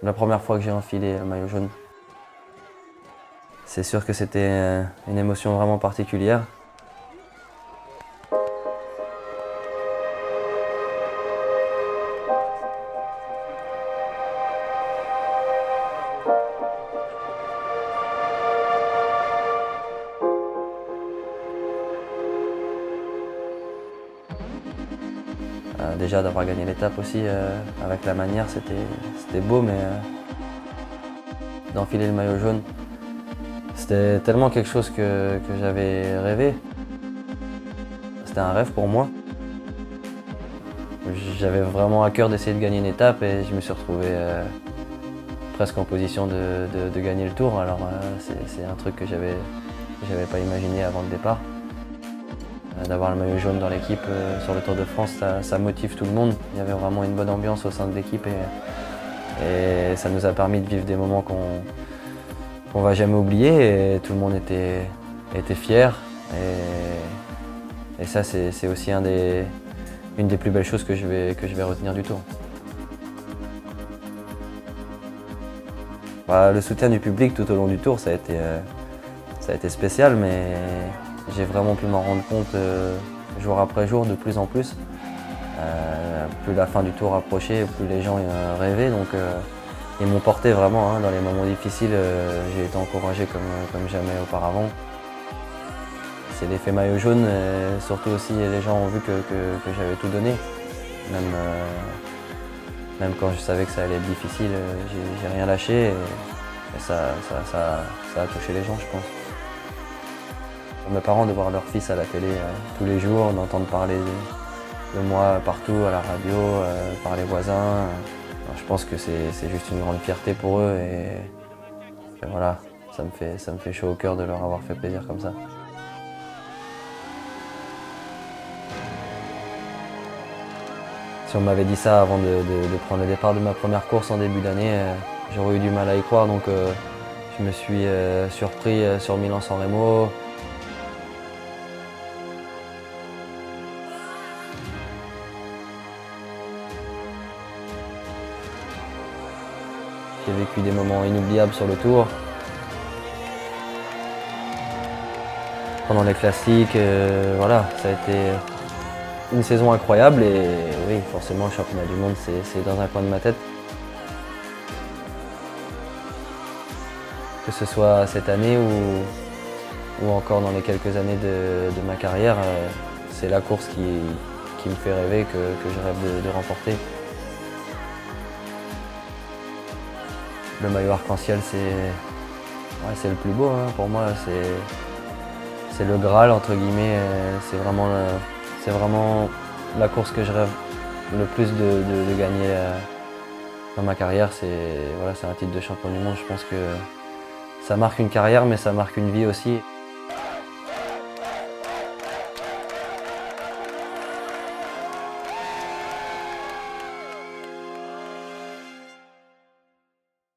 La première fois que j'ai enfilé le maillot jaune, c'est sûr que c'était une émotion vraiment particulière. Déjà d'avoir gagné l'étape aussi avec la manière, c'était beau, mais d'enfiler le maillot jaune, c'était tellement quelque chose que j'avais rêvé. C'était un rêve pour moi. J'avais vraiment à cœur d'essayer de gagner une étape et je me suis retrouvé presque en position de gagner le tour. Alors c'est un truc que j'avais pas imaginé avant le départ. D'avoir le maillot jaune dans l'équipe sur le Tour de France, ça motive tout le monde. Il y avait vraiment une bonne ambiance au sein de l'équipe et ça nous a permis de vivre des moments qu'on va jamais oublier et tout le monde était fier. Et ça, c'est aussi une des plus belles choses que je vais retenir du Tour. Le soutien du public tout au long du Tour, ça a été spécial, mais j'ai vraiment pu m'en rendre compte jour après jour, de plus en plus. Plus la fin du Tour approchait, plus les gens rêvaient. Donc, ils m'ont porté vraiment dans les moments difficiles. J'ai été encouragé comme jamais auparavant. C'est l'effet maillot jaune, surtout aussi les gens ont vu que j'avais tout donné. Même quand je savais que ça allait être difficile, j'ai rien lâché et ça a touché les gens, je pense. Pour mes parents, de voir leur fils à la télé tous les jours, d'entendre parler de moi partout, à la radio, par les voisins, je pense que c'est juste une grande fierté pour eux et voilà, ça me fait chaud au cœur de leur avoir fait plaisir comme ça. Si on m'avait dit ça avant de prendre le départ de ma première course en début d'année, j'aurais eu du mal à y croire. Donc je me suis surpris sur Milan-San Remo. J'ai vécu des moments inoubliables sur le Tour. Pendant les classiques, voilà, ça a été une saison incroyable et oui, forcément le championnat du monde c'est dans un coin de ma tête. Que ce soit cette année ou encore dans les quelques années de ma carrière, c'est la course qui me fait rêver, que je rêve de remporter. Le maillot arc-en-ciel c'est le plus beau pour moi, c'est le Graal entre guillemets, c'est vraiment la course que je rêve le plus de gagner dans ma carrière. C'est un titre de champion du monde. Je pense que ça marque une carrière, mais ça marque une vie aussi.